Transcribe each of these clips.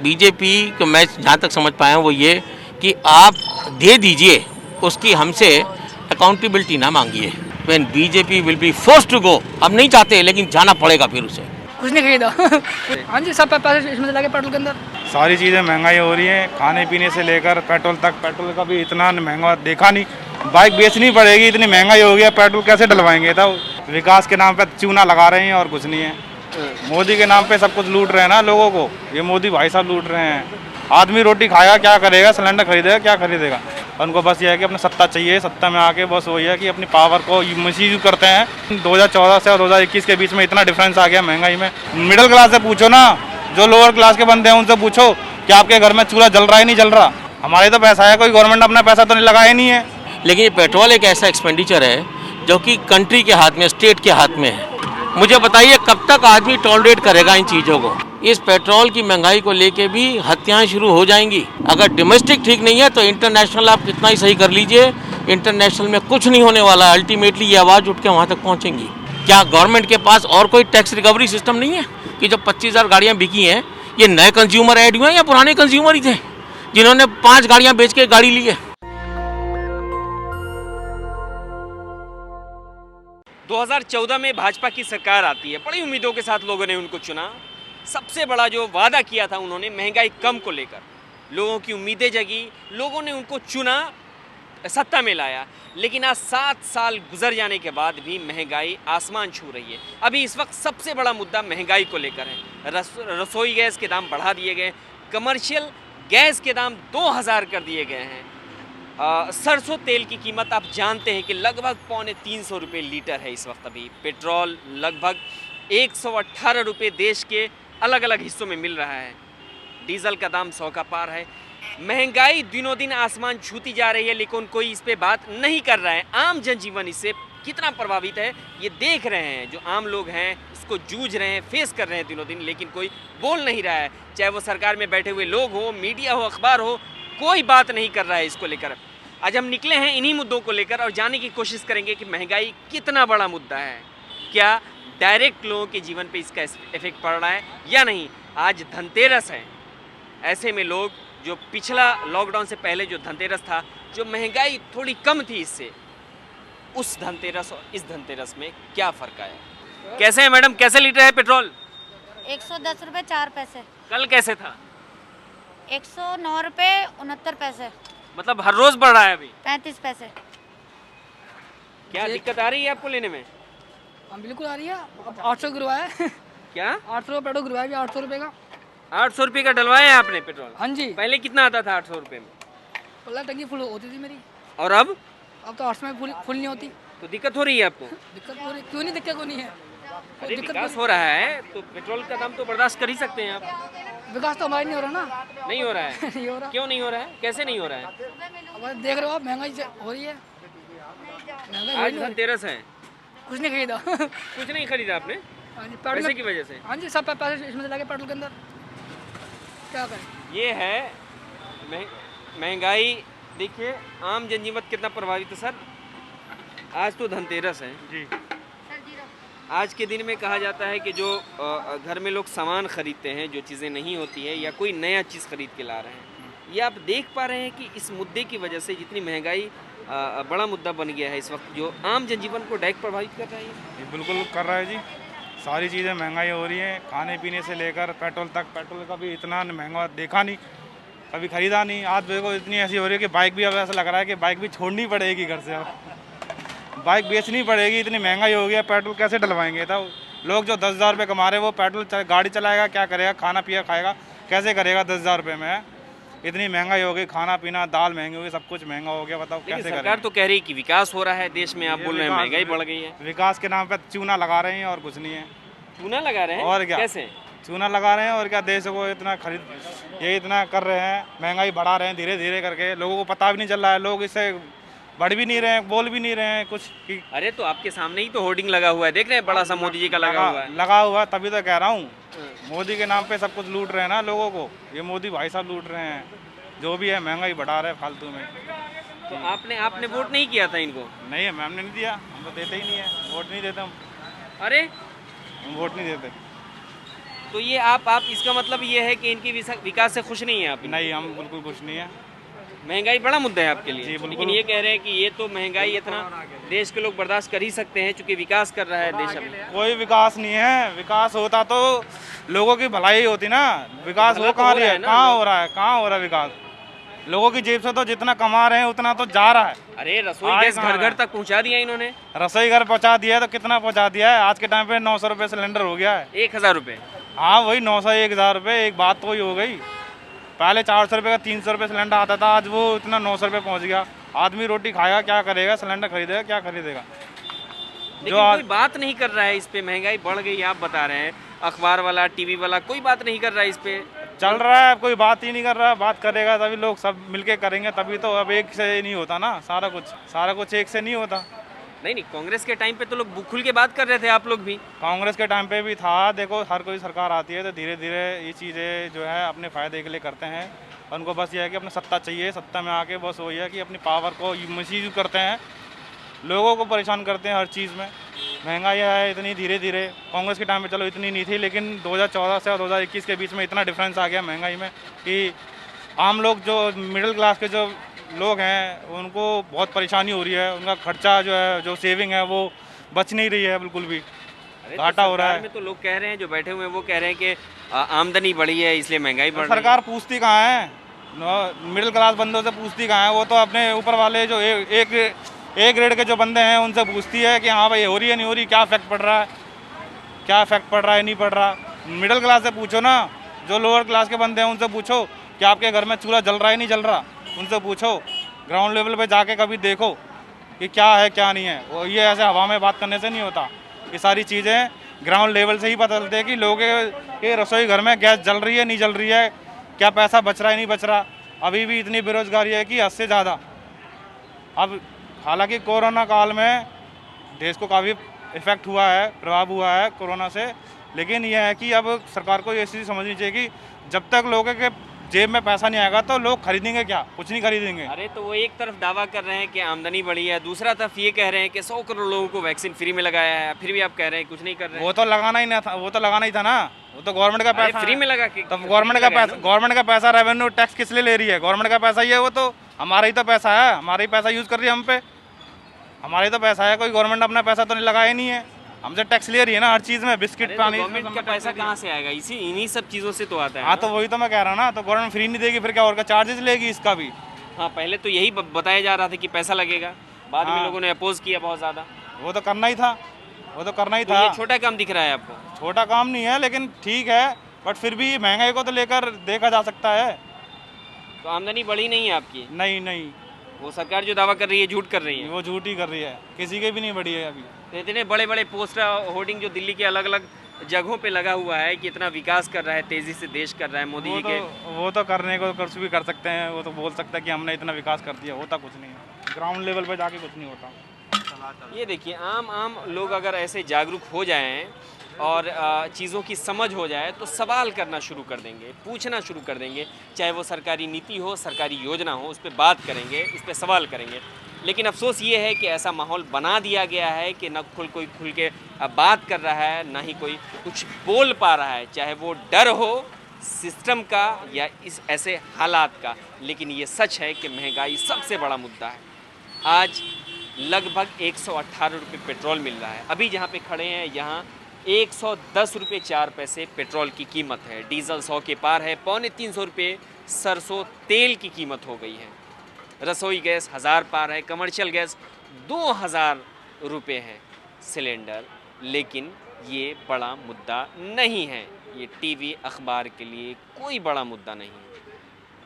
BJP को मैं जहाँ तक समझ पाया हूँ वो ये कि आप दे दीजिए, उसकी हमसे अकाउंटेबिलिटी ना मांगिए। When BJP will be forced to go, हम नहीं चाहते लेकिन जाना पड़ेगा फिर उसे। कुछ नहीं खरीदा। हाँ जी, सब पैसे इसमें लगे पेट्रोल के अंदर। सारी चीज़ें महंगाई हो रही है, खाने पीने से लेकर पेट्रोल तक। पेट्रोल का भी इतना महंगा देखा नहीं। बाइक बेचनी पड़ेगी, इतनी महंगाई हो गया, पेट्रोल कैसे डलवाएंगे? तब विकास के नाम पे चूना लगा रहे हैं और कुछ नहीं है। मोदी के नाम पे सब कुछ लूट रहे हैं ना लोगों को, ये मोदी भाई साहब लूट रहे हैं। आदमी रोटी खाएगा क्या करेगा, सिलेंडर खरीदेगा क्या खरीदेगा? उनको बस ये है कि अपना सत्ता चाहिए, सत्ता में आके बस वही है कि अपनी पावर को मिसयूज करते हैं। 2014 से और 2021 के बीच में इतना डिफरेंस आ गया महंगाई में। मिडिल क्लास से पूछो ना, जो लोअर क्लास के बंदे हैं उनसे पूछो कि आपके घर में चूल्हा जल रहा है नहीं जल रहा। हमारे तो पैसा है, कोई गवर्नमेंट अपना पैसा तो नहीं लगाया नहीं है। लेकिन ये पेट्रोल एक ऐसा एक्सपेंडिचर है जो कि कंट्री के हाथ में, स्टेट के हाथ में है। मुझे बताइए कब तक आदमी टॉलरेट करेगा इन चीज़ों को? इस पेट्रोल की महंगाई को लेके भी हत्याएं शुरू हो जाएंगी। अगर डोमेस्टिक ठीक नहीं है तो इंटरनेशनल आप कितना ही सही कर लीजिए, इंटरनेशनल में कुछ नहीं होने वाला। अल्टीमेटली ये आवाज़ उठ के वहाँ तक पहुँचेंगी। क्या गवर्नमेंट के पास और कोई टैक्स रिकवरी सिस्टम नहीं है कि जब 25,000 गाड़ियाँ बिकी हैं, ये नए कंज्यूमर ऐड हुए हैं या पुराने कंज्यूमर ही थे जिन्होंने 5 गाड़ियाँ बेच के गाड़ी ली है? 2014 में भाजपा की सरकार आती है, बड़ी उम्मीदों के साथ लोगों ने उनको चुना। सबसे बड़ा जो वादा किया था उन्होंने महंगाई कम को लेकर, लोगों की उम्मीदें जगी, लोगों ने उनको चुना, सत्ता में लाया। लेकिन आज 7 साल गुजर जाने के बाद भी महंगाई आसमान छू रही है। अभी इस वक्त सबसे बड़ा मुद्दा महंगाई को लेकर है। रसोई गैस के दाम बढ़ा दिए गए, कमर्शियल गैस के दाम 2000 कर दिए गए हैं। सरसों तेल की कीमत आप जानते हैं कि लगभग 350 रुपये लीटर है इस वक्त। अभी पेट्रोल लगभग 118 रुपये देश के अलग अलग हिस्सों में मिल रहा है। डीजल का दाम 100 का पार है। महंगाई दिनों दिन आसमान छूती जा रही है, लेकिन कोई इस पे बात नहीं कर रहा है। आम जनजीवन इससे कितना प्रभावित है ये देख रहे हैं। जो आम लोग हैं इसको जूझ रहे हैं, फेस कर रहे हैं दिनों दिन, लेकिन कोई बोल नहीं रहा है। चाहे वो सरकार में बैठे हुए लोग हो, मीडिया हो, अखबार हो, कोई बात नहीं कर रहा है इसको लेकर। आज हम निकले हैं इन्हीं मुद्दों को लेकर और जानने की कोशिश करेंगे कि महंगाई कितना बड़ा मुद्दा है, क्या डायरेक्ट लोगों के जीवन पे इसका इफेक्ट पड़ रहा है या नहीं। आज धनतेरस है, ऐसे में लोग जो पिछला लॉकडाउन से पहले जो धनतेरस था, जो महंगाई थोड़ी कम थी इससे, उस धनतेरस और इस धनतेरस में क्या फ़र्क आया? कैसे है मैडम, कैसे लीटर है पेट्रोल? 110 रुपये 4 पैसे। कल कैसे था? 109 रुपये 69 पैसे। मतलब हर रोज बढ़ रहा है अभी 35 पैसे। क्या दिक्कत आ रही है आपको लेने में? हम बिल्कुल आ रही है। अब 800 गिरवाया है। क्या 800 पेट्रोल गिरवाया भी 800 रुपये का। 800 रुपये का डलवाया है आपने पेट्रोल? हाँ जी। पहले कितना आता था 800 रुपये में? पहले टंकी फुल होती थी मेरी। और अब तो 800 में फुल नहीं होती। तो दिक्कत हो रही है आपको? दिक्कत हो रही, क्यों नहीं दिक्कत होनी है? अरे विकास हो रहा है तो पेट्रोल का दाम तो बर्दाश्त कर ही सकते हैं आप। विकास तो हमारा नहीं हो रहा ना। नहीं हो रहा है? नहीं हो रहा। क्यों नहीं हो रहा है? कैसे नहीं हो रहा है? अब देख रहे हो आप, महंगाई हो रही है। आज धनतेरस है, कुछ नहीं खरीदा। कुछ नहीं खरीदा आपने? हाँ जी, पैसे की वजह से? हाँ जी, सब पैसे इसमें लगे पेट्रोल के अंदर। क्या करें? ये है महंगाई। देखिए आम जनजीवन कितना प्रभावित है सर। आज तो धनतेरस है जी। आज के दिन में कहा जाता है कि जो घर में लोग सामान खरीदते हैं, जो चीज़ें नहीं होती है या कोई नया चीज़ खरीद के ला रहे हैं, ये आप देख पा रहे हैं कि इस मुद्दे की वजह से जितनी महंगाई बड़ा मुद्दा बन गया है इस वक्त, जो आम जनजीवन को डायरेक्ट प्रभावित कर रहा है। ये बिल्कुल कर रहा है जी। सारी चीज़ें महंगाई हो रही हैं, खाने पीने से लेकर पेट्रोल तक। पेट्रोल का भी इतना महंगा देखा नहीं, कभी खरीदा नहीं। आज देखो इतनी ऐसी हो रही है कि बाइक भी अब ऐसा लग रहा है कि बाइक भी छोड़नी पड़ेगी घर से, अब बाइक बेचनी पड़ेगी। इतनी महंगाई हो गई है, पेट्रोल कैसे डलवाएंगे? तब लोग जो 10,000 रुपये कमा रहे हैं वो पेट्रोल गाड़ी चलाएगा क्या करेगा? खाना पिया खाएगा कैसे करेगा? 10,000 रुपये में इतनी महंगाई हो गई, खाना पीना, दाल महंगी हो गई, सब कुछ महंगा हो गया। बताओ कैसे करेंगे? सरकार तो कह रही है कि विकास हो रहा है देश में, आप बोल रहे हैं महंगाई बढ़ गई है। विकास के नाम पे चूना लगा रहे हैं और कुछ नहीं है। चूना लगा रहे हैं? और क्या? कैसे चूना लगा रहे हैं और क्या? देश को इतना ये इतना कर रहे हैं, महंगाई बढ़ा रहे हैं धीरे धीरे करके। लोगों को पता भी नहीं चल रहा है, लोग इससे बढ़ भी नहीं रहे हैं, बोल भी नहीं रहे हैं कुछ कि। अरे तो आपके सामने ही तो होर्डिंग लगा हुआ है, देख रहे हैं, बड़ा सा मोदी जी का लगा हुआ है। लगा हुआ तभी तो कह रहा हूँ, मोदी के नाम पे सब कुछ लूट रहे हैं ना लोगों को। ये मोदी भाई साहब लूट रहे हैं, जो भी है महंगाई बढ़ा रहे हैं फालतू में। तो आपने वोट नहीं किया था इनको? नहीं, मैम ने नहीं दिया, हम तो देते ही नहीं है, वोट नहीं देते हम। अरे हम वोट नहीं देते। तो ये आप इसका मतलब ये है कि इनकी विकास से खुश नहीं है आप? नहीं, हम बिल्कुल कुछ नहीं है। महंगाई बड़ा मुद्दा है आपके लिए? जी, बिल्कुल। लेकिन ये कह रहे हैं कि ये तो महंगाई इतना देश के लोग बर्दाश्त कर ही सकते हैं चूंकि विकास कर रहा है देश अभी। कोई विकास नहीं है। विकास होता तो लोगों की भलाई होती ना। विकास भला वो तो कहाँ हो रहा है ना, कहाँ हो रहा है, कहाँ हो रहा है विकास? लोगों की जेब से तो जितना कमा रहे हैं उतना तो जा रहा है। अरे रसोई आए गैस कहाँ घर रहा घर तक पहुंचा दिया इन्होंने। रसोई घर पहुँचा दिया है तो कितना पहुँचा दिया है? आज के टाइम पे 900 रुपये सिलेंडर हो गया है। 1000 रुपये? हाँ, वही 900 1000 रुपये, एक बात तो वही हो गई। पहले 400 रुपये का 300 रुपये सिलेंडर आता था, आज वो इतना 900 रुपये पहुँच गया। आदमी रोटी खाएगा क्या करेगा? सिलेंडर खरीदेगा क्या खरीदेगा? लेकिन कोई बात नहीं कर रहा है इस पे। महंगाई बढ़ गई आप बता रहे हैं, अखबार वाला टीवी वाला कोई बात नहीं कर रहा है इस पे। चल रहा है, कोई बात ही नहीं कर रहा। बात करेगा तभी लोग सब मिलके करेंगे तभी तो। अब एक से नहीं होता ना, सारा कुछ एक से नहीं होता। नहीं, कांग्रेस के टाइम पे तो लोग खुल के बात कर रहे थे, आप लोग भी। कांग्रेस के टाइम पे भी था। देखो, हर कोई सरकार आती है तो धीरे धीरे ये चीज़ें जो है अपने फ़ायदे के लिए करते हैं। उनको बस ये है कि अपनी सत्ता चाहिए, सत्ता में आके बस वही है कि अपनी पावर को मिसयूज करते हैं, लोगों को परेशान करते हैं हर चीज़ में। महंगाई है इतनी धीरे धीरे। कांग्रेस के टाइम पे चलो इतनी नहीं थी, लेकिन 2014 से और 2021 के बीच में इतना डिफरेंस आ गया महंगाई में कि आम लोग जो मिडिल क्लास के जो लोग हैं उनको बहुत परेशानी हो रही है। उनका खर्चा जो है, जो सेविंग है, वो बच नहीं रही है बिल्कुल भी। घाटा हो रहा है। में तो लोग कह रहे हैं, जो बैठे हुए हैं वो कह रहे हैं कि आमदनी बढ़ी है इसलिए महंगाई बढ़ रही है। सरकार पूछती कहाँ है? मिडिल क्लास बंदों से पूछती कहाँ है? वो तो अपने ऊपर वाले जो एक ग्रेड के जो बंदे हैं उनसे पूछती है कि हाँ भाई हो रही है, नहीं हो रही, क्या इफेक्ट पड़ रहा है, क्या इफेक्ट पड़ रहा है, नहीं पड़ रहा। मिडिल क्लास से पूछो ना, जो लोअर क्लास के बंदे हैं उनसे पूछो कि आपके घर में चूल्हा जल रहा है नहीं जल रहा। उनसे पूछो, ग्राउंड लेवल पे जाके कभी देखो कि क्या है क्या नहीं है। वो ये ऐसे हवा में बात करने से नहीं होता। ये सारी चीज़ें ग्राउंड लेवल से ही पता चलती है कि लोगों के रसोई घर में गैस जल रही है नहीं जल रही है, क्या पैसा बच रहा है नहीं बच रहा। अभी भी इतनी बेरोजगारी है कि हद से ज़्यादा। अब हालांकि कोरोना काल में देश को काफ़ी इफेक्ट हुआ है, प्रभाव हुआ है कोरोना से, लेकिन यह है कि अब सरकार को ये चीज़ समझनी चाहिए कि जब तक लोगों के जेब में पैसा नहीं आएगा तो लोग खरीदेंगे क्या? कुछ नहीं खरीदेंगे। अरे तो वो एक तरफ दावा कर रहे हैं कि आमदनी बढ़ी है, दूसरा तरफ ये कह रहे हैं कि 100 करोड़ लोगों को वैक्सीन फ्री में लगाया है, फिर भी आप कह रहे हैं कुछ नहीं कर रहे हैं। वो तो लगाना ही ना था, वो तो लगाना ही था ना। वो तो गवर्नमेंट का पैसा फ्री में लगा के। तो गवर्नमेंट का पैसा रेवेन्यू टैक्स किस लिए ले रही है? गवर्नमेंट का पैसा ही है, वो तो हमारा ही तो पैसा है, हमारा ही पैसा यूज़ कर रही है हम पे। हमारा ही तो पैसा है, कोई गवर्नमेंट अपना पैसा तो नहीं लगाया नहीं है। हमसे टैक्स ले रही है ना हर चीज़ में, बिस्किट पानी। गवर्नमेंट का पैसा कहाँ से आएगा? इन्हीं सब चीज़ों से तो आता है। हाँ, तो वही तो मैं कह रहा हूँ ना। तो गवर्नमेंट फ्री नहीं देगी फिर क्या और चार्जेस लेगी इसका भी। हाँ, पहले तो यही बताया जा रहा था कि पैसा लगेगा, बाद में लोगों ने अपोज किया बहुत ज़्यादा। वो तो करना ही था, वो तो करना ही तो था। ये छोटा काम दिख रहा है आपको? छोटा काम नहीं है, लेकिन ठीक है, बट फिर भी महंगाई को तो लेकर देखा जा सकता है। तो आमदनी बढ़ी नहीं है आपकी? नहीं, वो सरकार जो दावा कर रही है झूठ कर रही है। वो झूठ ही कर रही है, किसी के भी नहीं बढ़ी है अभी। तो इतने बड़े बड़े पोस्टर होर्डिंग जो दिल्ली के अलग अलग जगहों पे लगा हुआ है कि इतना विकास कर रहा है, तेजी से देश कर रहा है मोदी जी के। वो तो करने को कुछ भी कर सकते हैं। वो तो बोल सकता है कि हमने इतना विकास कर दिया, होता कुछ नहीं है। ग्राउंड लेवल पे जाके कुछ नहीं होता। ये देखिए, आम लोग अगर ऐसे जागरूक हो जाएं और चीज़ों की समझ हो जाए तो सवाल करना शुरू कर देंगे, पूछना शुरू कर देंगे। चाहे वो सरकारी नीति हो, सरकारी योजना हो, उस पर बात करेंगे, इस पर सवाल करेंगे। लेकिन अफसोस ये है कि ऐसा माहौल बना दिया गया है कि न कोई खुल के बात कर रहा है, ना ही कोई कुछ बोल पा रहा है, चाहे वो डर हो सिस्टम का या इस ऐसे हालात का। लेकिन ये सच है कि महंगाई सबसे बड़ा मुद्दा है। आज लगभग 118 रुपये पेट्रोल मिल रहा है। अभी जहाँ पे खड़े हैं यहाँ 110 रुपये 4 पैसे पेट्रोल की कीमत है। डीजल 100 के पार है। 250 रुपये सरसों तेल की कीमत हो गई है। रसोई गैस 1000 पार है। कमर्शियल गैस 2000 रुपये है सिलेंडर। लेकिन ये बड़ा मुद्दा नहीं है, ये टीवी अखबार के लिए कोई बड़ा मुद्दा नहीं है,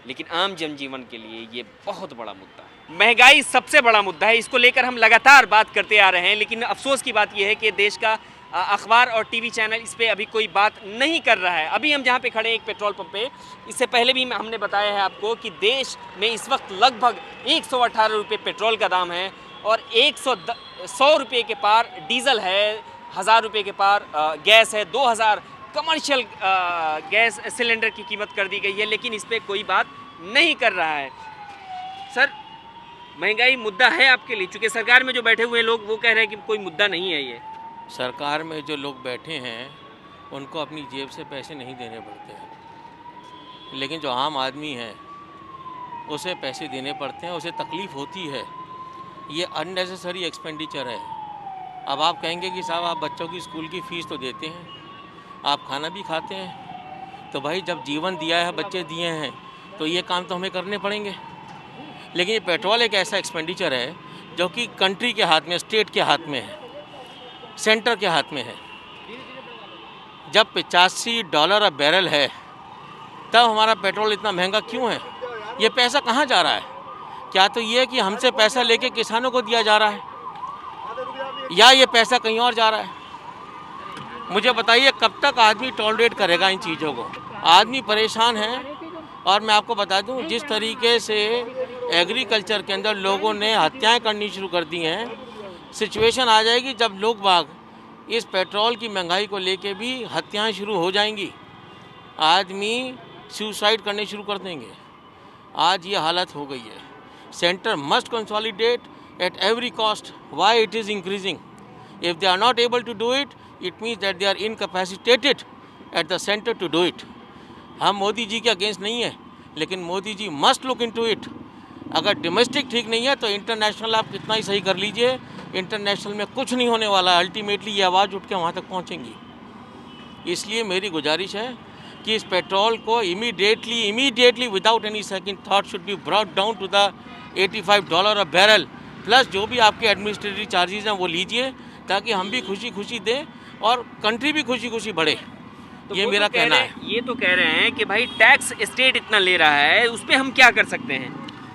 लेकिन आम जनजीवन के लिए ये बहुत बड़ा मुद्दा है। महंगाई सबसे बड़ा मुद्दा है, इसको लेकर हम लगातार बात करते आ रहे हैं। लेकिन अफसोस की बात यह है कि देश का अखबार और टीवी चैनल इस पे अभी कोई बात नहीं कर रहा है। अभी हम जहाँ पे खड़े हैं एक पेट्रोल पंप पे, इससे पहले भी हमने बताया है आपको कि देश में इस वक्त लगभग 118 रुपये पेट्रोल का दाम है और 100 रुपये के पार डीजल है, 1000 रुपये के पार गैस है, 2000 कमर्शियल गैस सिलेंडर की कीमत कर दी गई है। लेकिन इस पर कोई बात नहीं कर रहा है। सर, महंगाई मुद्दा है आपके लिए? चूँकि सरकार में जो बैठे हुए हैं लोग वो कह रहे हैं कि कोई मुद्दा नहीं है ये। सरकार में जो लोग बैठे हैं उनको अपनी जेब से पैसे नहीं देने पड़ते हैं, लेकिन जो आम आदमी है उसे पैसे देने पड़ते हैं, उसे तकलीफ़ होती है। ये अननेसेसरी एक्सपेंडिचर है। अब आप कहेंगे कि साहब आप बच्चों की स्कूल की फ़ीस तो देते हैं, आप खाना भी खाते हैं, तो भाई जब जीवन दिया है, बच्चे दिए हैं, तो ये काम तो हमें करने पड़ेंगे। लेकिन ये पेट्रोल एक ऐसा एक्सपेंडिचर है जो कि कंट्री के हाथ में, स्टेट के हाथ में है, सेंटर के हाथ में है। जब $85 अ बैरल है तब हमारा पेट्रोल इतना महंगा क्यों है? ये पैसा कहाँ जा रहा है? क्या तो ये कि हमसे पैसा लेके किसानों को दिया जा रहा है, या ये पैसा कहीं और जा रहा है? मुझे बताइए कब तक आदमी टॉलरेट करेगा इन चीज़ों को? आदमी परेशान है। और मैं आपको बता दूं, जिस तरीके से एग्रीकल्चर के अंदर लोगों ने हत्याएं करनी शुरू कर दी हैं, सिचुएशन आ जाएगी जब लोग बाग इस पेट्रोल की महंगाई को लेके भी हत्याएं शुरू हो जाएंगी, आदमी सुसाइड करने शुरू कर देंगे। आज ये हालत हो गई है। Centre must consolidate at every cost. Why it is increasing? If they are not able to do it, it means that they are incapacitated at the center to do it. हम मोदी जी के अगेंस्ट नहीं है, लेकिन Modi ji must look into it. अगर domestic ठीक नहीं है तो इंटरनेशनल आप कितना ही सही कर लीजिए, इंटरनेशनल में कुछ नहीं होने वाला। अल्टीमेटली ये आवाज़ उठ के वहाँ तक पहुँचेंगी। इसलिए मेरी गुजारिश है कि इस पेट्रोल को immediately without any second thought should be brought down to the $85 a barrel, plus जो भी आपके एडमिनिस्ट्रेटिव चार्जेस हैं वो लीजिए, ताकि हम भी खुशी खुशी दें और कंट्री भी खुशी खुशी बढ़े। तो ये मेरा कहना है। ये तो कह रहे हैं कि भाई टैक्स स्टेट इतना ले रहा है, उस पर हम क्या कर सकते हैं?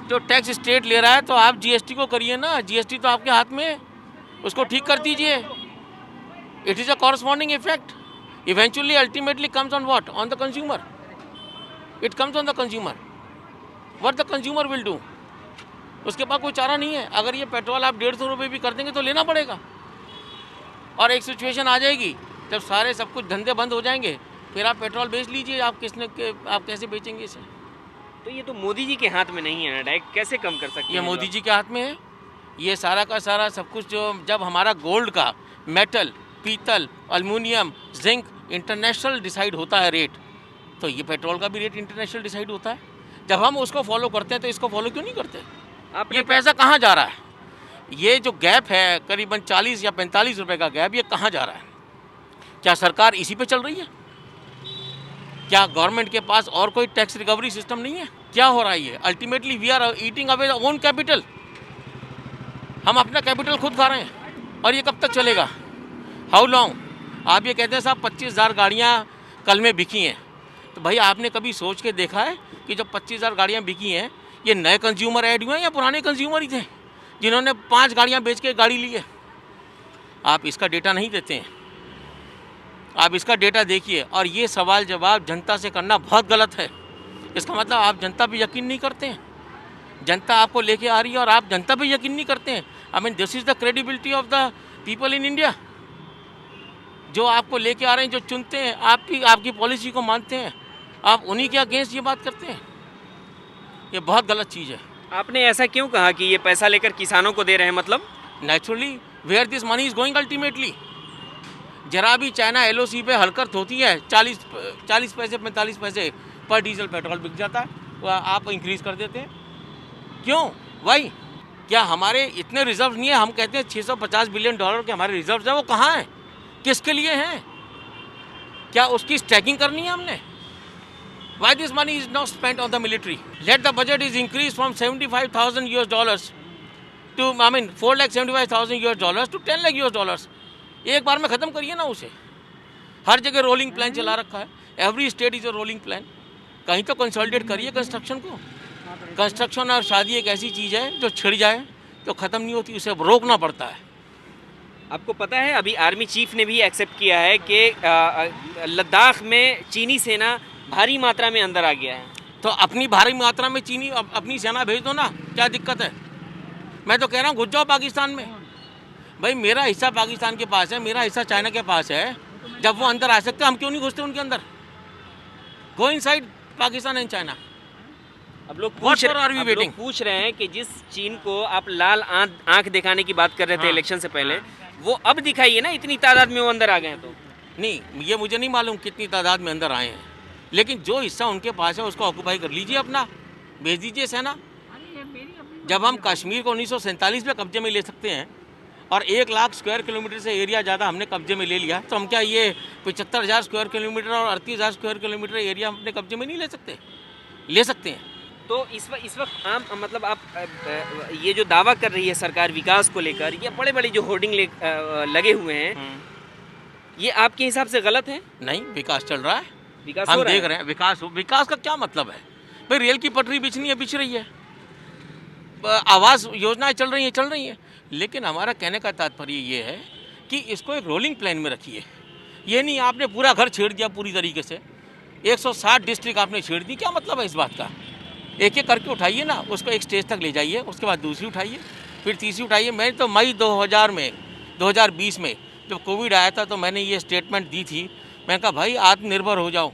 जो टैक्स स्टेट ले रहा है तो आप जीएसटी को करिए ना, जीएसटी तो आपके हाथ में है, उसको ठीक कर दीजिए। It is a corresponding effect. Eventually ultimately comes on what? On the consumer. It comes on the consumer. What the consumer will do? उसके पास कोई चारा नहीं है। अगर ये पेट्रोल आप 150 रुपये भी कर देंगे तो लेना पड़ेगा। और एक सिचुएशन आ जाएगी जब सारे सब कुछ धंधे बंद हो जाएंगे, फिर आप पेट्रोल बेच लीजिए। आप कैसे बेचेंगे इसे? तो ये तो मोदी जी के हाथ में नहीं है ना, डायरेक्ट कैसे कम कर सकते हैं? ये मोदी जी के हाथ में है। ये सारा का सारा सब कुछ जो जब हमारा गोल्ड का, मेटल, पीतल, एल्युमिनियम, जिंक इंटरनेशनल डिसाइड होता है रेट, तो ये पेट्रोल का भी रेट इंटरनेशनल डिसाइड होता है। जब हम उसको फॉलो करते हैं तो इसको फॉलो क्यों नहीं करते? ये पैसा कहाँ जा रहा है? ये जो गैप है करीबन 40 या 45 रुपए का गैप, ये कहाँ जा रहा है? क्या सरकार इसी पे चल रही है? क्या गवर्नमेंट के पास और कोई टैक्स रिकवरी सिस्टम नहीं है? क्या हो रहा है ये? Ultimately we are eating away own capital. हम अपना कैपिटल खुद खा रहे हैं। और ये कब तक चलेगा? How long? आप ये कहते हैं साहब 25,000 गाड़ियाँ कल में बिकी हैं, तो भाई आपने कभी सोच के देखा है कि जब 25,000 गाड़ियाँ बिकी हैं, ये नए कंज्यूमर ऐड हुए हैं या पुराने कंज्यूमर ही थे जिन्होंने 5 गाड़ियाँ बेच के गाड़ी ली है? आप इसका डेटा नहीं देते हैं। आप इसका डेटा देखिए। और ये सवाल जवाब जनता से करना बहुत गलत है। इसका मतलब आप जनता पे यकीन नहीं करते हैं। जनता आपको लेके आ रही है और आप जनता पे यकीन नहीं करते हैं। I mean this is the credibility of the people in India. जो आपको लेके आ रहे हैं, जो चुनते हैं, आपकी पॉलिसी को मानते हैं, आप उन्हीं के अगेंस्ट ये बात करते हैं। ये बहुत गलत चीज़ है। आपने ऐसा क्यों कहा कि ये पैसा लेकर किसानों को दे रहे हैं? मतलब naturally where this money is going ultimately. जरा भी चाइना एलओसी पे हरकत होती है, 40 पैसे 45 पैसे पर डीजल पेट्रोल बिक जाता है, वो आप इंक्रीज़ कर देते हैं। क्यों? वाई? क्या हमारे इतने रिजर्व नहीं है? हम कहते हैं $650 बिलियन के हमारे रिजर्व हैं, वो कहाँ हैं? किसके लिए हैं? क्या उसकी स्टैकिंग करनी है हमने? Why this money is not spent on the military? Let the budget is increased from $75,000 to, I mean, $4,75,000 to $10,00,000। एक बार में ख़त्म करिए ना उसे। हर जगह रोलिंग प्लान चला रखा है। Every state is a rolling plan. कहीं तो कंसोलिडेट करिए कंस्ट्रक्शन को। कंस्ट्रक्शन और शादी एक ऐसी चीज़ है जो छिड़ जाए तो ख़त्म नहीं होती, उसे रोकना पड़ता है। आपको पता है अभी आर्मी चीफ ने भी एक्सेप्ट किया है कि लद्दाख में चीनी सेना भारी मात्रा में अंदर आ गया है। तो अपनी भारी मात्रा में चीनी अपनी सेना भेज दो ना, क्या दिक्कत है? मैं तो कह रहा हूँ घुस जाओ पाकिस्तान में। भाई मेरा हिस्सा पाकिस्तान के पास है, मेरा हिस्सा चाइना के पास है। जब वो अंदर आ सकते हम क्यों नहीं घुसते उनके अंदर? Go inside Pakistan and China. अब लोग पूछ रहे हैं कि जिस चीन को आप लाल आंख दिखाने की बात कर रहे थे इलेक्शन से पहले, वो अब दिखाइए ना, इतनी तादाद में वो अंदर आ गए हैं तो। नहीं, ये मुझे नहीं मालूम कितनी तादाद में अंदर आए हैं, लेकिन जो हिस्सा उनके पास है उसको ऑक्यूपाई कर लीजिए, अपना भेज दीजिए सेना। जब हम कश्मीर को 1947 में कब्जे में ले सकते हैं और 1 लाख स्क्वायर किलोमीटर से एरिया ज़्यादा हमने कब्जे में ले लिया, तो हम क्या ये 75,000 स्क्वायर किलोमीटर और 38,000 स्क्वायर किलोमीटर एरिया हम अपने कब्जे में नहीं ले सकते? ले सकते हैं। तो इस वक्त आम मतलब आप ये जो दावा कर रही है सरकार विकास को लेकर, ये बड़े बड़े जो होर्डिंग लगे हुए हैं, ये आपके हिसाब से गलत है? नहीं, विकास चल रहा है, विकास हम हो रहा देख है? रहे हैं विकास का क्या मतलब है भाई? रेल की पटरी बिछनी है, बिछ रही है, आवास योजनाएं चल रही हैं, लेकिन हमारा कहने का तात्पर्य ये है कि इसको एक रोलिंग प्लान में रखिए। ये नहीं आपने पूरा घर छेड़ दिया पूरी तरीके से, 160 डिस्ट्रिक्ट आपने छेड़ दी, क्या मतलब है इस बात का? एक एक करके उठाइए ना, उसको एक स्टेज तक ले जाइए, उसके बाद दूसरी उठाइए, फिर तीसरी उठाइए। मैंने तो मई 2020 में जब कोविड आया था तो मैंने ये स्टेटमेंट दी थी, मैंने कहा भाई आत्मनिर्भर हो जाओ,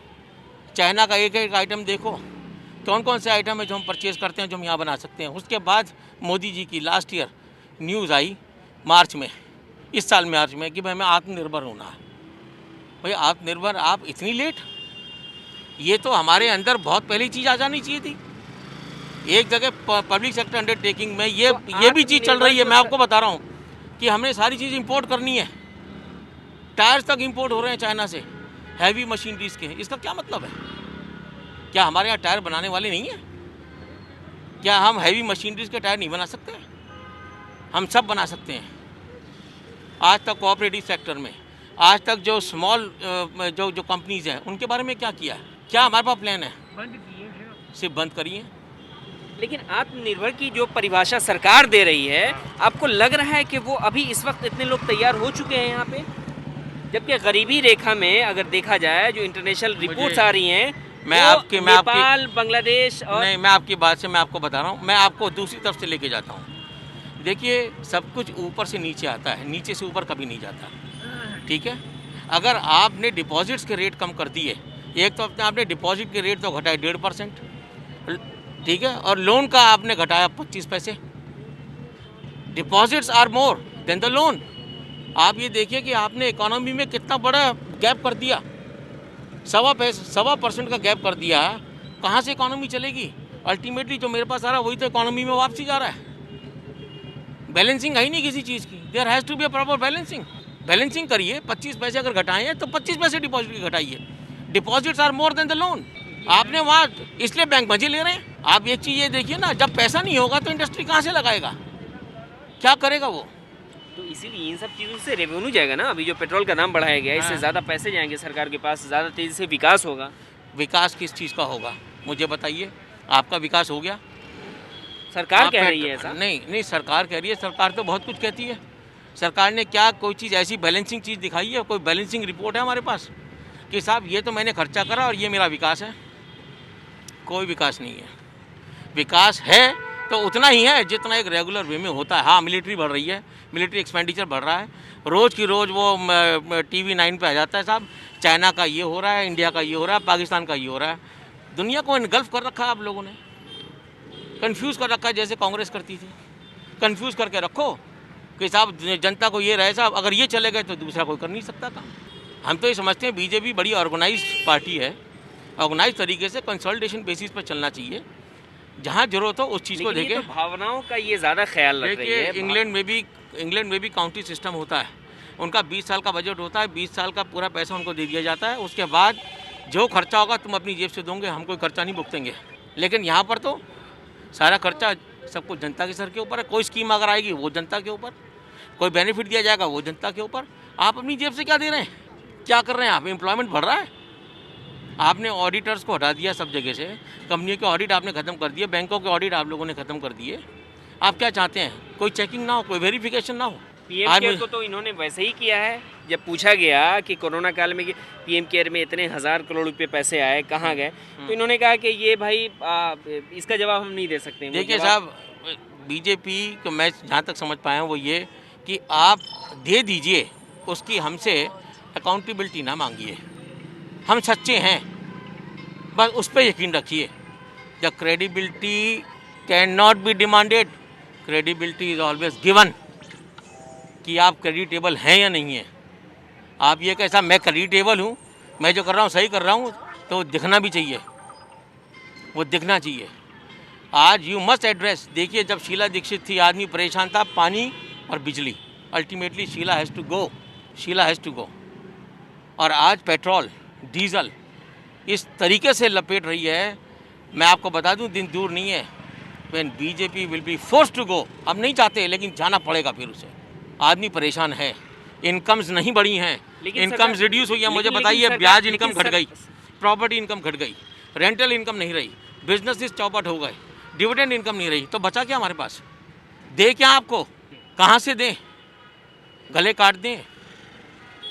चाइना का एक एक आइटम देखो, कौन कौन से आइटम है जो हम परचेज़ करते हैं जो हम यहाँ बना सकते हैं। उसके बाद मोदी जी की लास्ट ईयर न्यूज़ आई मार्च में, इस साल मार्च में, कि भाई हमें आत्मनिर्भर होना है। भाई आत्मनिर्भर आप इतनी लेट? ये तो हमारे अंदर बहुत पहले चीज़ आ जानी चाहिए थी। एक जगह पब्लिक सेक्टर अंडरटेकिंग में ये भी चीज़ चल रही है। मैं आपको बता रहा हूँ कि हमने सारी चीज़ इंपोर्ट करनी है, टायर्स तक इंपोर्ट हो रहे हैं चाइना से, हैवी मशीनरीज के। इसका क्या मतलब है? क्या हमारे यहाँ टायर बनाने वाले नहीं हैं? क्या हम हैवी मशीनरीज के टायर नहीं बना सकते? हम सब बना सकते हैं। आज तक कोऑपरेटिव सेक्टर में, आज तक जो स्मॉल जो कंपनीज हैं उनके बारे में क्या किया है? क्या हमारे पास प्लान है? सिर्फ बंद करिए। लेकिन आत्मनिर्भर की जो परिभाषा सरकार दे रही है, आपको लग रहा है कि वो अभी इस वक्त इतने लोग तैयार हो चुके हैं यहाँ पे? जबकि गरीबी रेखा में अगर देखा जाए, जो इंटरनेशनल रिपोर्ट्स आ रही हैं, नेपाल, बांग्लादेश और नहीं, मैं आपकी बात से मैं आपको बता रहा हूँ, मैं आपको दूसरी तरफ से लेके जाता हूँ। देखिए, सब कुछ ऊपर से नीचे आता है, नीचे से ऊपर कभी नहीं जाता, ठीक है? अगर आपने डिपॉजिट्स के रेट कम कर दिए, एक तो आपने डिपॉजिट के रेट तो घटाए 1.5%, ठीक है, और लोन का आपने घटाया 25 पैसे। Deposits are more than the loan. आप ये देखिए कि आपने इकोनॉमी में कितना बड़ा गैप कर दिया, 1.25% का गैप कर दिया। कहाँ से इकोनॉमी चलेगी? अल्टीमेटली जो मेरे पास आ रहा है वही तो इकोनॉमी में वापसी जा रहा है। बैलेंसिंग है ही नहीं किसी चीज़ की। There has to be a proper balancing करिए। 25 पैसे अगर घटाए हैं तो 25 पैसे डिपॉजिट की घटाइए। Deposits are more than the loan. आपने वहाँ इसलिए बैंक मजे ले रहे हैं। आप एक चीज़ ये देखिए ना, जब पैसा नहीं होगा तो इंडस्ट्री कहाँ से लगाएगा, क्या करेगा वो? तो इसीलिए इन सब चीज़ों से रेवेन्यू जाएगा ना। अभी जो पेट्रोल का दाम बढ़ाया गया है, इससे ज़्यादा पैसे जाएंगे सरकार के पास, ज़्यादा तेज़ी से विकास होगा। विकास किस चीज़ का होगा मुझे बताइए? आपका विकास हो गया? सरकार कह रही है ऐसा? नहीं, सरकार कह रही है। सरकार तो बहुत कुछ कहती है। सरकार ने क्या कोई चीज़ ऐसी बैलेंसिंग चीज़ दिखाई है? कोई बैलेंसिंग रिपोर्ट है हमारे पास कि साहब ये तो मैंने खर्चा करा और ये मेरा विकास है? कोई विकास नहीं है। विकास है तो उतना ही है जितना एक रेगुलर वे में होता है। हाँ, मिलिट्री बढ़ रही है, मिलिट्री एक्सपेंडिचर बढ़ रहा है। रोज़ की रोज़ वो TV 9 पे आ जाता है साहब, चाइना का ये हो रहा है, इंडिया का ये हो रहा है, पाकिस्तान का ये हो रहा है। दुनिया को इनगल्फ कर रखा है आप लोगों ने, कंफ्यूज कर रखा है, जैसे कांग्रेस करती थी। कंफ्यूज करके रखो कि साहब जनता को ये रहे साहब, अगर ये चले गए तो दूसरा कोई कर नहीं सकता काम। हम तो ये समझते हैं बीजेपी बड़ी ऑर्गेनाइज्ड पार्टी है, ऑर्गेनाइज तरीके से कंसोलिडेशन बेसिस पर चलना चाहिए। जहाँ जरूरत हो उस चीज़ को देखें। तो भावनाओं का ये ज़्यादा ख्याल रख रही है। इंग्लैंड में भी काउंटी सिस्टम होता है। उनका 20 साल का बजट होता है, 20 साल का पूरा पैसा उनको दे दिया जाता है। उसके बाद जो खर्चा होगा तुम अपनी जेब से दोगे, हम कोई खर्चा नहीं भुगतेंगे। लेकिन यहाँ पर तो सारा खर्चा सब कुछ जनता के सर के ऊपर है। कोई स्कीम अगर आएगी वो जनता के ऊपर, कोई बेनिफिट दिया जाएगा वो जनता के ऊपर। आप अपनी जेब से क्या दे रहे हैं, क्या कर रहे हैं आप? एम्प्लॉयमेंट बढ़ रहा है। आपने ऑडिटर्स को हटा दिया सब जगह से, कंपनियों के ऑडिट आपने ख़त्म कर दिए, बैंकों के ऑडिट आप लोगों ने ख़त्म कर दिए। आप क्या चाहते हैं? कोई चेकिंग ना हो, कोई वेरिफिकेशन ना हो। पीएम केयर को तो इन्होंने वैसे ही किया है। जब पूछा गया कि कोरोना काल में कि पीएम केयर में इतने 1000 करोड़ रुपए पैसे आए, कहाँ गए, तो इन्होंने कहा कि ये भाई इसका जवाब हम नहीं दे सकते। देखिए साहब, बीजेपी को मैं जहाँ तक समझ पाया हूँ वो ये कि आप दे दीजिए, उसकी हमसे अकाउंटेबिलिटी ना मांगिए। हम सच्चे हैं, बस उस पर यकीन रखिए। The credibility can not be demanded, credibility is always given. कि आप क्रेडिटेबल हैं या नहीं हैं। आप ये कैसा मैं क्रेडिटेबल हूँ, मैं जो कर रहा हूँ सही कर रहा हूँ, तो दिखना भी चाहिए, वो दिखना चाहिए। आज यू मस्ट एड्रेस, देखिए जब शीला दीक्षित थी आदमी परेशान था, पानी और बिजली, ultimately Sheila has to go, Sheila has to go. और आज पेट्रोल डीजल इस तरीके से लपेट रही है, मैं आपको बता दूं दिन दूर नहीं है when BJP will be force to go. हम नहीं चाहते लेकिन जाना पड़ेगा फिर उसे, आदमी परेशान है, इनकम्स नहीं बढ़ी हैं, इनकम्स रिड्यूस हुई है। मुझे बताइए, ब्याज इनकम घट गई, प्रॉपर्टी इनकम घट गई, रेंटल इनकम नहीं रही, बिजनेसेस चौपट हो गए, डिविडेंड इनकम नहीं रही, तो बचा क्या हमारे पास? दे क्या आपको? कहाँ से दें? गले काट दें,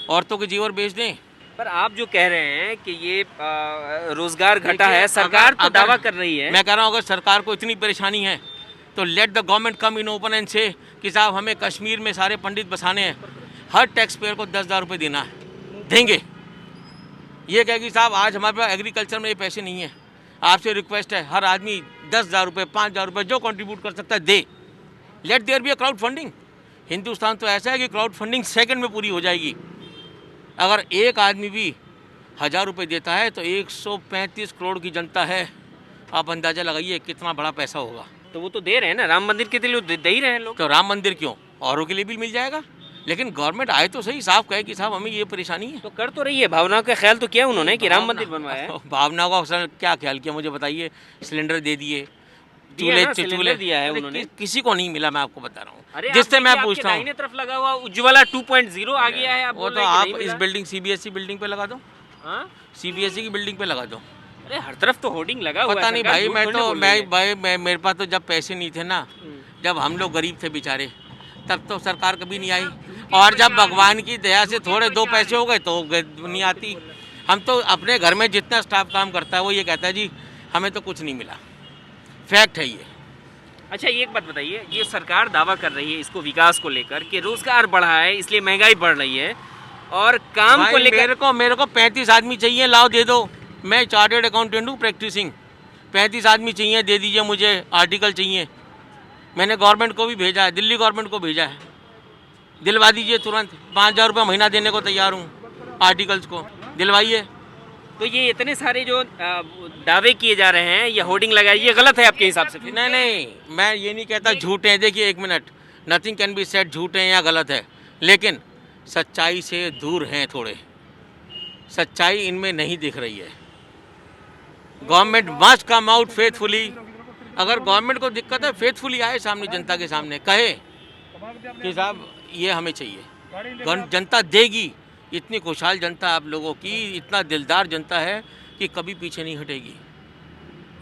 औरतों के जीवर बेच दें? पर आप जो कह रहे हैं कि ये रोजगार घटा है, सरकार तो दावा कर रही है। मैं कह रहा हूँ अगर सरकार को इतनी परेशानी है तो let the government come in open and से कि साहब हमें कश्मीर में सारे पंडित बसाने हैं, हर टैक्स पेयर को 10,000 रुपये देना है, देंगे। ये कहेगी साहब आज हमारे पास एग्रीकल्चर में ये पैसे नहीं है, आपसे रिक्वेस्ट है हर आदमी 10,000 रुपये 5,000 रुपये जो कंट्रीब्यूट कर सकता है दे। Let there be a crowd funding. Hindustan तो ऐसा है कि क्राउड फंडिंग सेकंड में पूरी हो जाएगी। अगर एक आदमी भी 1,000 रुपये देता है तो 135 करोड़ की जनता है, आप अंदाज़ा लगाइए कितना बड़ा पैसा होगा। तो वो तो दे रहे हैं ना, राम मंदिर के लिए दे ही रहे हैं लोग। तो राम मंदिर क्यों, औरों के लिए भी मिल जाएगा। लेकिन गवर्नमेंट आए तो सही, साफ कहे कि साहब हमें ये परेशानी है। तो कर तो रही है, भावनाओं का ख्याल तो किया उन्होंने कि राम मंदिर बनवाया है। भावनाओं का क्या ख्याल किया मुझे बताइए? सिलेंडर दे दिए, चूल्हे दिया है उन्होंने, किसी को नहीं मिला, मैं आपको बता रहा हूँ। अरे जिससे मैं पूछता हूँ, दाहिने तरफ लगा हुआ उज्ज्वला 2.0 आ गया है। वो तो आप इस बिल्डिंग सीबीएसई बिल्डिंग पे लगा दो, सीबीएसई की बिल्डिंग पे लगा दो। अरे हर तरफ तो होर्डिंग लगा हुआ है। पता नहीं भाई, मैं मेरे पास तो जब पैसे नहीं थे ना, जब हम लोग गरीब थे बेचारे, तब तो सरकार कभी नहीं आई, और जब भगवान की दया से थोड़े 2 पैसे हो गए तो नहीं आती। हम तो अपने घर में जितना स्टाफ काम करता है वो ये कहता है जी हमें तो कुछ नहीं मिला, फैक्ट है ये। अच्छा एक बात बताइए, ये सरकार दावा कर रही है इसको विकास को लेकर कि रोजगार बढ़ा है इसलिए महंगाई बढ़ रही है, और काम को लेकर मेरे को 35 आदमी चाहिए, लाओ दे दो। मैं चार्टर्ड अकाउंटेंट हूँ प्रैक्टिसिंग, 35 आदमी चाहिए, दे दीजिए मुझे, आर्टिकल चाहिए। मैंने गवर्नमेंट को भी भेजा है, दिल्ली गवर्नमेंट को भेजा है, दिलवा दीजिए तुरंत। 5,000 रुपये महीना देने को तैयार हूँ आर्टिकल्स को, दिलवाइए। तो ये इतने सारे जो दावे किए जा रहे हैं, ये होर्डिंग लगाई, ये गलत है आपके हिसाब से? नहीं, मैं ये नहीं कहता झूठे हैं। देखिए एक minute, nothing can be said झूठे हैं या गलत है, लेकिन सच्चाई से दूर हैं थोड़े, सच्चाई इनमें नहीं दिख रही है। Government must come out faithfully. अगर गवर्नमेंट को दिक्कत है, फेथफुली आए सामने, जनता के सामने कहे कि साहब ये हमें चाहिए। जनता देगी, इतनी खुशहाल जनता आप लोगों की, इतना दिलदार जनता है कि कभी पीछे नहीं हटेगी।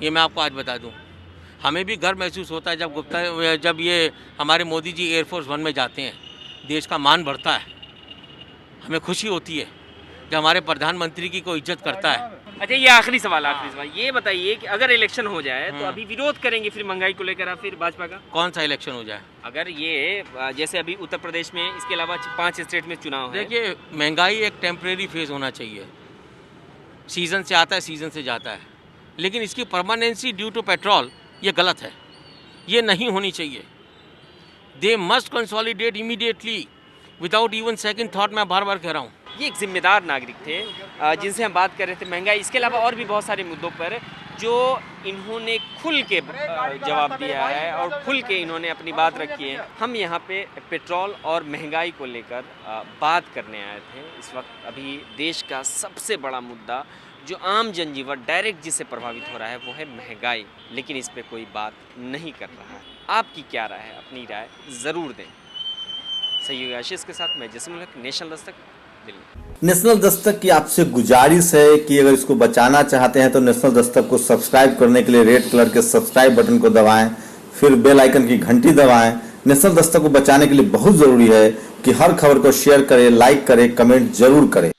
ये मैं आपको आज बता दूं। हमें भी गर्व महसूस होता है जब ये हमारे मोदी जी एयरफोर्स 1 में जाते हैं, देश का मान बढ़ता है, हमें खुशी होती है जब हमारे प्रधानमंत्री की कोई इज्जत करता है। अच्छा ये आखिरी सवाल, ये बताइए कि अगर इलेक्शन हो जाए तो अभी विरोध करेंगे फिर महंगाई को लेकर आप, फिर भाजपा का? कौन सा इलेक्शन हो जाए? अगर ये जैसे अभी उत्तर प्रदेश में, इसके अलावा 5 स्टेट में चुनाव है। देखिए महंगाई एक टेम्परेरी फेज होना चाहिए, सीज़न से आता है सीज़न से जाता है, लेकिन इसकी परमानेंसी ड्यू टू पेट्रोल ये गलत है, ये नहीं होनी चाहिए। They must consolidate immediately without even second thought. मैं बार बार कह रहा हूँ, ये एक जिम्मेदार नागरिक थे जिनसे हम बात कर रहे थे महंगाई, इसके अलावा और भी बहुत सारे मुद्दों पर जो इन्होंने खुल के जवाब दिया है और खुल के इन्होंने अपनी बात रखी है। हम यहाँ पे पेट्रोल और महंगाई को लेकर बात करने आए थे। इस वक्त अभी देश का सबसे बड़ा मुद्दा जो आम जनजीवन डायरेक्ट जिससे प्रभावित हो रहा है वो है महंगाई, लेकिन इस पर कोई बात नहीं कर रहा है। आपकी क्या राय है? अपनी राय ज़रूर दें। सहयोगी आशीष के साथ मैं जसीम उल हक, नेशनल दस्तक, दिल्ली। नेशनल दस्तक की आपसे गुजारिश है कि अगर इसको बचाना चाहते हैं तो नेशनल दस्तक को सब्सक्राइब करने के लिए रेड कलर के सब्सक्राइब बटन को दबाएं, फिर बेल आइकन की घंटी दबाएं। नेशनल दस्तक को बचाने के लिए बहुत जरूरी है कि हर खबर को शेयर करें, लाइक करें, कमेंट जरूर करें।